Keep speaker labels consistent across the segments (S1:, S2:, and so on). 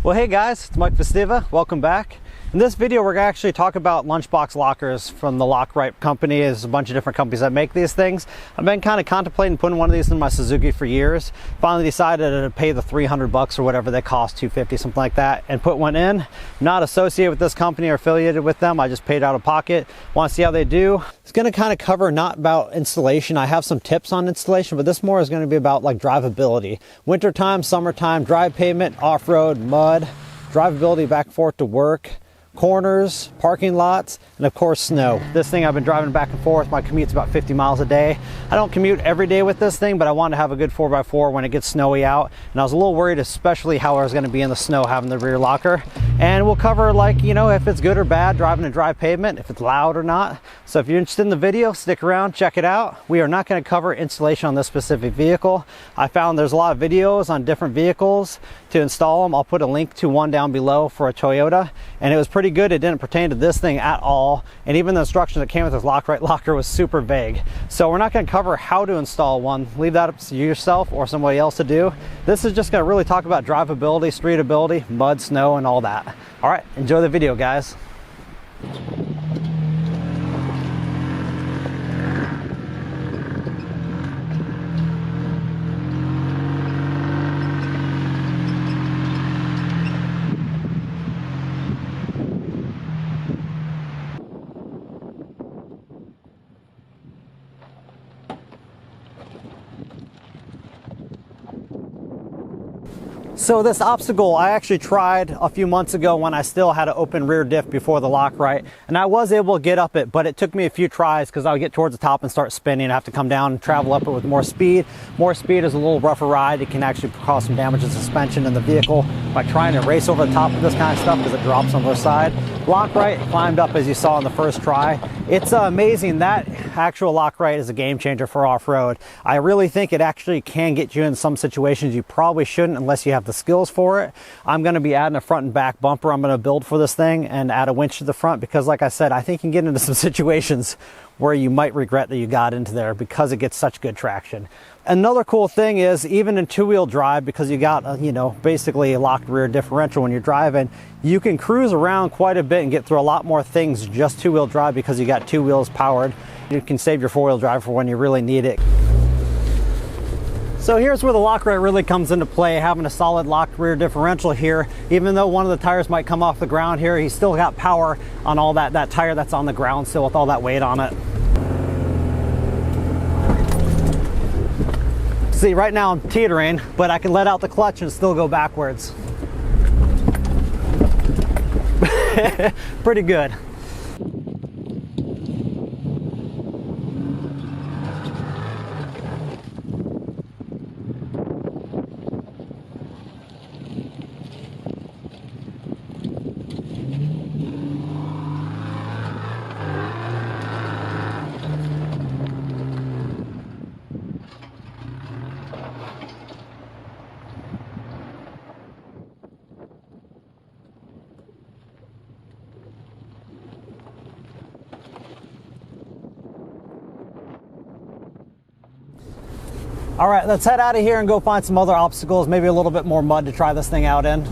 S1: Well, hey guys, it's Mike itsDeza. Welcome back. In this video, we're going to actually talk about lunchbox lockers from the Lockright company. There's a bunch of different companies that make these things. I've been kind of contemplating putting one of these in my Suzuki for years. Finally decided to pay the $300 or whatever they cost, $250, something like that, and put one in. I'm not associated with this company or affiliated with them. I just paid out of pocket. Want to see how they do. It's going to kind of cover not about installation. I have some tips on installation, but this more is going to be about like drivability. Wintertime, summertime, dry pavement, off-road, mud, drivability back and forth to work, corners, parking lots, and of course snow. This thing I've been driving back and forth. My commute's about 50 miles a day. I don't commute every day with this thing, but I wanted to have a good 4x4 when it gets snowy out. And I was a little worried, especially how I was going to be in the snow having the rear locker. And we'll cover, like, you know, if it's good or bad driving a dry pavement, if it's loud or not. So if you're interested in the video, stick around, check it out. We are not going to cover installation on this specific vehicle. I found there's a lot of videos on different vehicles to install them. I'll put a link to one down below for a Toyota, and it was pretty good. It didn't pertain to this thing at all, and even the instructions that came with this Lockright locker was super vague. So we're not going to cover how to install one. Leave that up to yourself or somebody else to do. This is just going to really talk about drivability, streetability, mud, snow, and all that. All right, enjoy the video, guys. So this obstacle I actually tried a few months ago when I still had an open rear diff before the Lockright, and I was able to get up it, but it took me a few tries because I would get towards the top and start spinning. I have to come down and travel up it with more speed. More speed is a little rougher ride. It can actually cause some damage to suspension in the vehicle by trying to race over the top of this kind of stuff because it drops on the side. Lockright climbed up as you saw in the first try. It's amazing. That actual Lockright is a game changer for off-road. I really think it actually can get you in some situations you probably shouldn't unless you have the skills for it. I'm going to be adding a front and back bumper I'm going to build for this thing and add a winch to the front because, like I said, I think you can get into some situations where you might regret that you got into there because it gets such good traction. Another cool thing is, even in two-wheel drive, because you got, you know, basically a locked rear differential when you're driving, you can cruise around quite a bit and get through a lot more things just two-wheel drive because you got two wheels powered. You can save your four-wheel drive for when you really need it. So here's where the Lockright really comes into play, having a solid locked rear differential here. Even though one of the tires might come off the ground here, he's still got power on all that tire that's on the ground still with all that weight on it. See, right now I'm teetering, but I can let out the clutch and still go backwards. Pretty good. All right, let's head out of here and go find some other obstacles, maybe a little bit more mud to try this thing out in.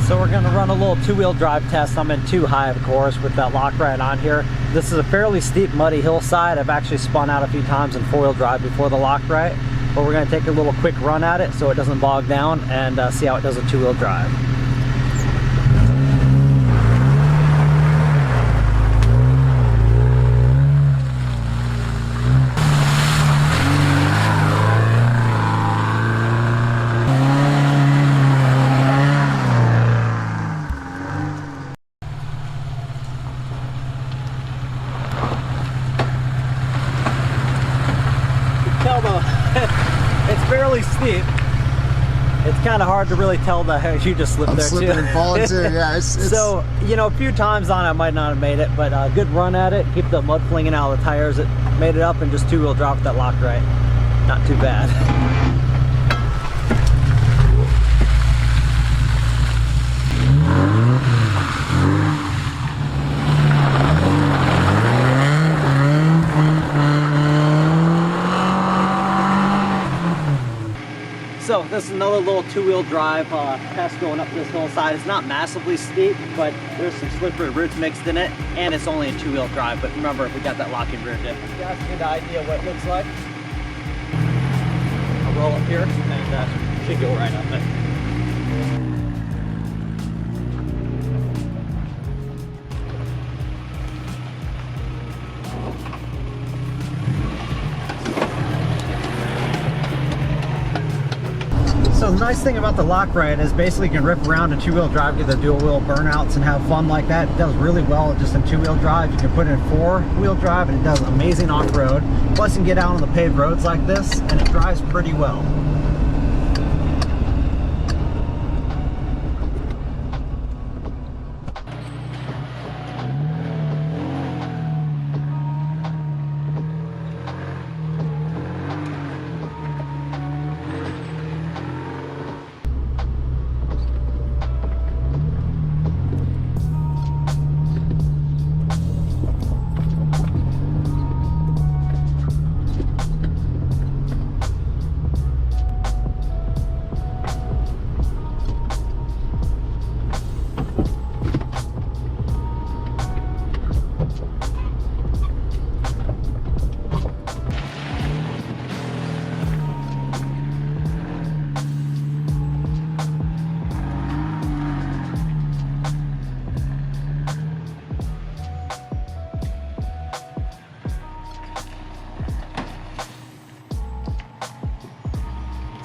S1: So we're gonna run a little two-wheel drive test. I'm in too high, of course, with that Lockright on here. This is a fairly steep, muddy hillside. I've actually spun out a few times in four-wheel drive before the Lockright. But we're going to take a little quick run at it so it doesn't bog down and see how it does with two-wheel drive. It's fairly steep. It's kind of hard to really tell that you just slipped there too.
S2: Slipping and falling too, yeah. It's
S1: So, you know, a few times on it I might not have made it, but a good run at it. Keep the mud flinging out of the tires. It made it up and just two-wheel drop with that Lockright. Not too bad. This is another little two-wheel drive test going up this hillside. It's not massively steep, but there's some slippery roots mixed in it, and it's only a two-wheel drive. But remember, we got that locking rear diff. You guys get an idea what it looks like. I'll roll up here, and should go right up it. So the nice thing about the Lockrite is basically you can rip around a two-wheel drive, get the dual wheel burnouts and have fun like that. It does really well just in two-wheel drive. You can put it in four-wheel drive and it does amazing off-road. Plus you can get out on the paved roads like this and it drives pretty well.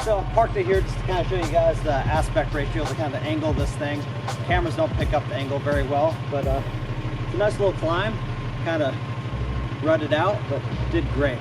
S1: So I parked it here just to kind of show you guys the aspect ratio, the kind of the angle of this thing. Cameras don't pick up the angle very well, but it's a nice little climb. Kind of rutted out, but did great.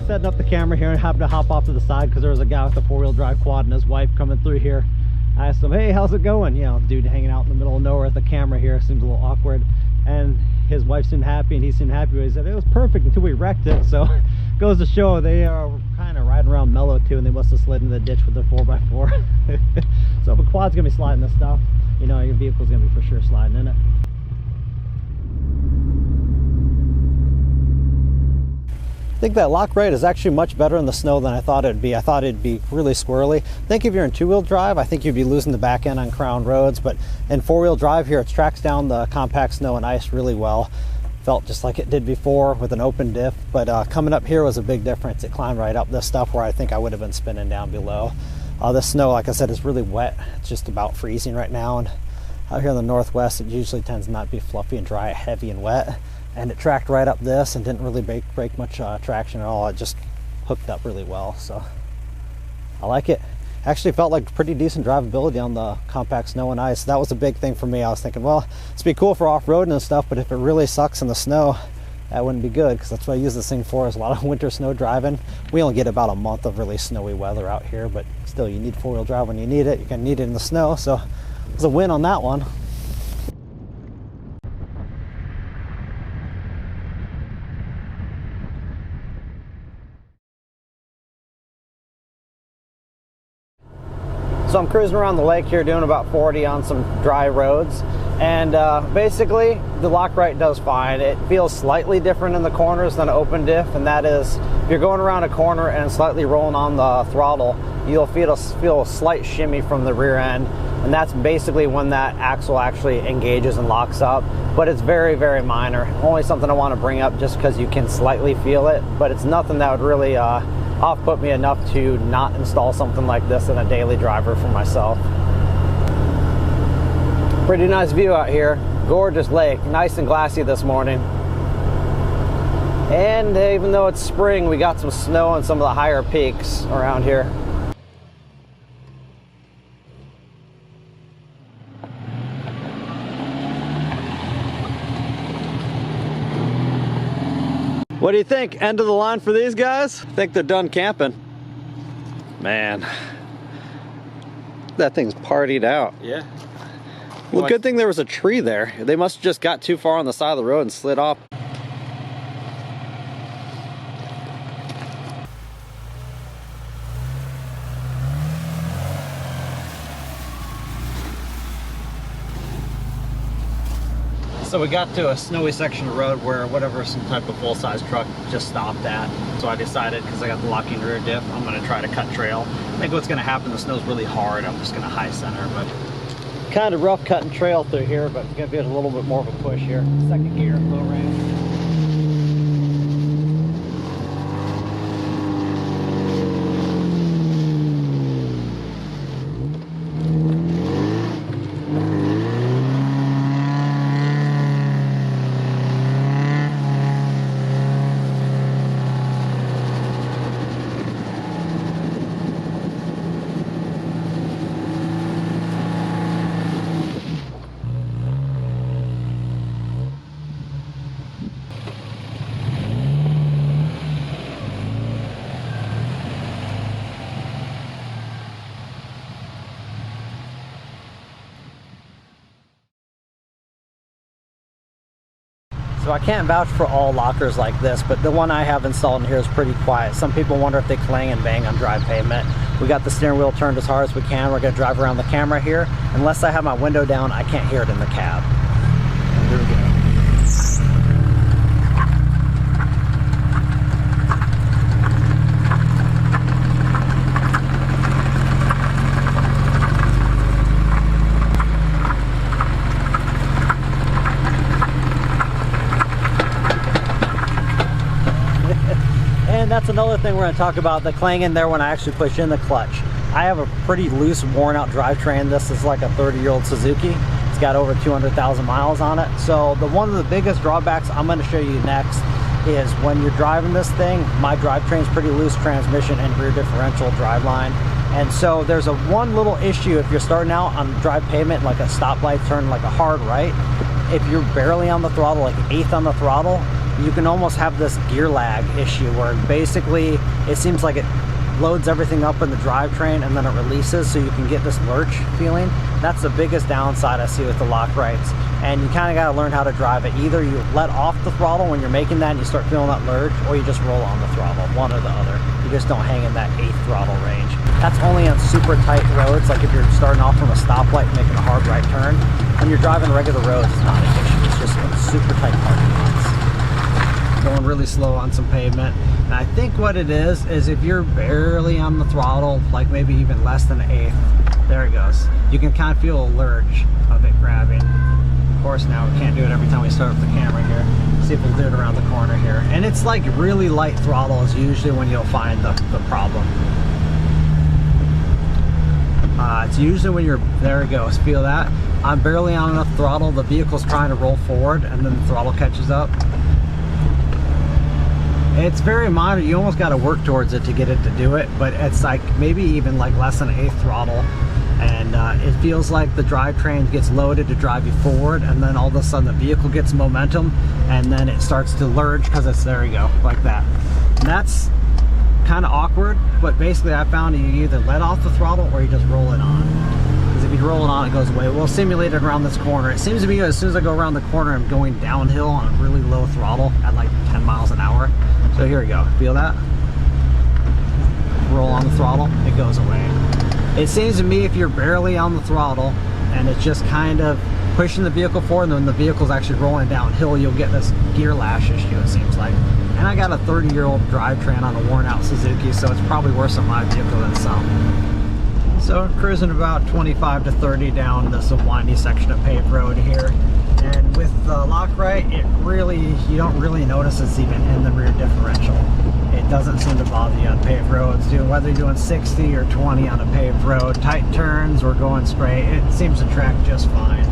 S1: Setting up the camera here and happened to hop off to the side because there was a guy with a four-wheel drive quad and his wife coming through here. I asked him, hey, how's it going? You know, dude hanging out in the middle of nowhere with the camera here seems a little awkward. And his wife seemed happy and he seemed happy. He said it was perfect until we wrecked it. So goes to show they are kind of riding around mellow too, and they must have slid in the ditch with their 4x4. So if a quad's gonna be sliding this stuff, you know, your vehicle's gonna be for sure sliding in it. I think that Lockrite is actually much better in the snow than I thought it'd be. I thought it'd be really squirrely. I think if you're in two-wheel drive, I think you'd be losing the back end on crown roads, but in four-wheel drive here, it tracks down the compact snow and ice really well. Felt just like it did before with an open diff, but coming up here was a big difference. It climbed right up this stuff where I think I would have been spinning down below. The snow, like I said, is really wet. It's just about freezing right now, and out here in the Northwest, it usually tends not to be fluffy and dry, heavy and wet. And it tracked right up this and didn't really break much traction at all. It just hooked up really well, so I like it. Actually felt like pretty decent drivability on the compact snow and ice. That was a big thing for me. I was thinking, well, it's be cool for off-roading and stuff, but if it really sucks in the snow, that wouldn't be good, because that's what I use this thing for, is a lot of winter snow driving. We only get about a month of really snowy weather out here, but still, you need four-wheel drive when you need it. You're gonna need it in the snow, so it was a win on that one. So I'm cruising around the lake here doing about 40 on some dry roads, and basically the Lockright does fine. It feels slightly different in the corners than an open diff, and that is if you're going around a corner and slightly rolling on the throttle, you'll feel a slight shimmy from the rear end, and that's basically when that axle actually engages and locks up. But it's very, very minor. Only something I want to bring up just because you can slightly feel it, but it's nothing that would really off-put me enough to not install something like this in a daily driver for myself. Pretty nice view out here. Gorgeous lake, nice and glassy this morning. And even though it's spring, we got some snow on some of the higher peaks around here. What do you think? End of the line for these guys? I think they're done camping. Man, that thing's partied out.
S2: Yeah.
S1: Well, good thing there was a tree there. They must have just got too far on the side of the road and slid off. So we got to a snowy section of road where some type of full-size truck just stopped at. So I decided, because I got the locking rear diff, I'm going to try to cut trail. I think what's going to happen, the snow's really hard, I'm just going to high center. But kind of rough cutting trail through here, but it's going to be a little bit more of a push here. Second gear, low range. So I can't vouch for all lockers like this, but the one I have installed in here is pretty quiet. Some people wonder if they clang and bang on dry pavement. We got the steering wheel turned as hard as we can. We're going to drive around the camera here. Unless I have my window down, I can't hear it in the cab. Here we go. And that's another thing we're going to talk about, the clanging there when I actually push in the clutch. I have a pretty loose, worn out drivetrain. This is like a 30-year-old Suzuki. It's got over 200,000 miles on it. So one of the biggest drawbacks I'm going to show you next is when you're driving this thing, my drivetrain's pretty loose transmission and rear differential driveline. And so there's one little issue if you're starting out on dry pavement, like a stoplight turn, like a hard right. If you're barely on the throttle, like an eighth on the throttle, you can almost have this gear lag issue where basically it seems like it loads everything up in the drivetrain and then it releases, so you can get this lurch feeling. That's the biggest downside I see with the Lockrights. And you kind of got to learn how to drive it. Either you let off the throttle when you're making that and you start feeling that lurch, or you just roll on the throttle, one or the other. You just don't hang in that eighth throttle range. That's only on super tight roads, like if you're starting off from a stoplight and making a hard right turn. When you're driving regular roads, it's not an issue. It's just in super tight parking lots. Going really slow on some pavement. And I think what it is if you're barely on the throttle, like maybe even less than an eighth, there it goes. You can kind of feel a lurch of it grabbing. Of course, now we can't do it every time we start up the camera here. See if we'll do it around the corner here. And it's like really light throttle is usually when you'll find the problem. It's usually when you're, there it goes, feel that? I'm barely on enough throttle, the vehicle's trying to roll forward and then the throttle catches up. It's very minor, you almost got to work towards it to get it to do it, but it's like maybe even like less than an eighth throttle, and it feels like the drivetrain gets loaded to drive you forward, and then all of a sudden the vehicle gets momentum and then it starts to lurch because it's, there you go, like that. And that's kind of awkward, but basically I found you either let off the throttle or you just roll it on. Because if you roll it on, it goes away. We'll simulate it around this corner. It seems to be as soon as I go around the corner, I'm going downhill on a really low throttle at like 10 miles an hour. So here we go, feel that? Roll on the throttle, it goes away. It seems to me if you're barely on the throttle and it's just kind of pushing the vehicle forward, and then the vehicle's actually rolling downhill, you'll get this gear lash issue, it seems like. And I got a 30-year-old drivetrain on a worn out Suzuki, so it's probably worse on my vehicle than some. So cruising about 25 to 30 down this windy section of paved road here. And with the Lockright, you don't really notice it's even in the rear differential. It doesn't seem to bother you on paved roads. Whether you're doing 60 or 20 on a paved road, tight turns or going straight, it seems to track just fine.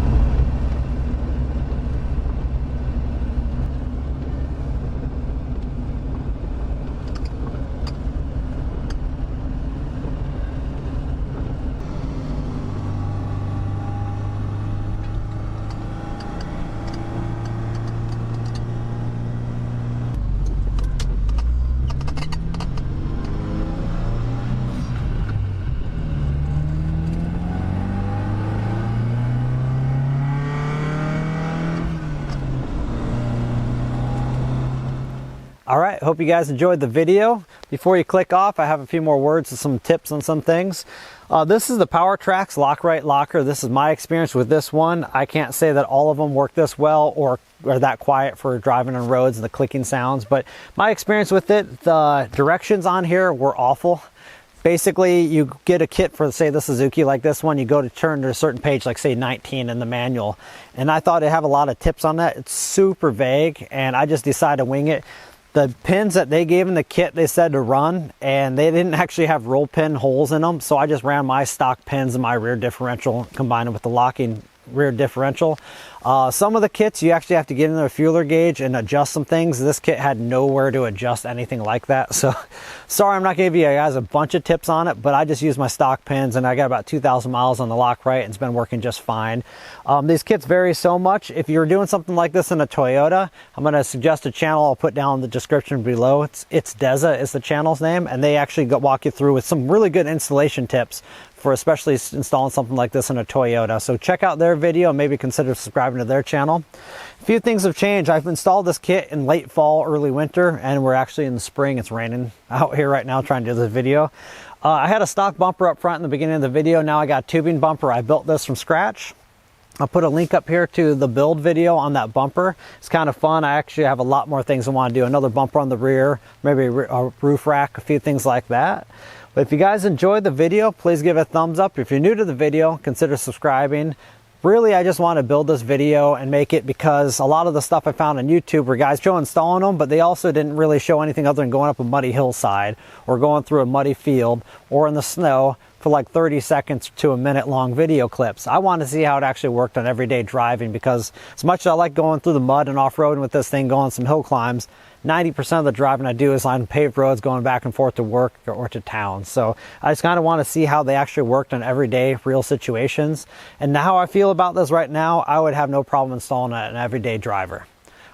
S1: All right, hope you guys enjoyed the video. Before you click off, I have a few more words and some tips on some things. This is the PowerTrax Lockright locker. This is my experience with this one. I can't say that all of them work this well or are that quiet for driving on roads and the clicking sounds, but my experience with it, the directions on here were awful. Basically, you get a kit for, say, the Suzuki like this one, you go to turn to a certain page, like say 19 in the manual, and I thought it'd have a lot of tips on that. It's super vague, and I just decided to wing it. The pins that they gave in the kit, they said to run, and they didn't actually have roll pin holes in them, so I just ran my stock pins in my rear differential, combined with the locking rear differential. Some of the kits you actually have to get in the fueler gauge and adjust some things. This kit had nowhere to adjust anything like that, so sorry I'm not giving you guys a bunch of tips on it, but I just used my stock pins, and I got about 2,000 miles on the Lockright, and it's been working just fine. These kits vary so much. If you're doing something like this in a Toyota, I'm going to suggest a channel I'll put down in the description below. itsDeza is the channel's name, and they actually walk you through with some really good installation tips for especially installing something like this in a Toyota. So check out their video and maybe consider subscribing to their channel. A few things have changed. I've installed this kit in late fall, early winter, and we're actually in the spring. It's raining out here right now trying to do this video. I had a stock bumper up front in the beginning of the video. Now I got a tubing bumper. I built this from scratch. I'll put a link up here to the build video on that bumper. It's kind of fun. I actually have a lot more things I want to do. Another bumper on the rear, maybe a roof rack, a few things like that. But if you guys enjoyed the video, please give it a thumbs up. If you're new to the video, consider subscribing. Really, I just want to build this video and make it because a lot of the stuff I found on YouTube were guys show installing them, but they also didn't really show anything other than going up a muddy hillside or going through a muddy field or in the snow for like 30 seconds to a minute long video clips. I want to see how it actually worked on everyday driving, because as much as I like going through the mud and off-roading with this thing, going some hill climbs, 90% of the driving I do is on paved roads going back and forth to work or to town. So I just kind of want to see how they actually worked on everyday real situations. And how I feel about this right now, I would have no problem installing an everyday driver.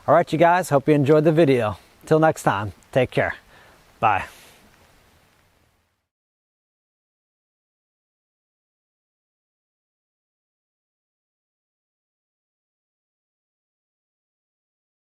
S1: All right, you guys, hope you enjoyed the video. Till next time, take care. Bye.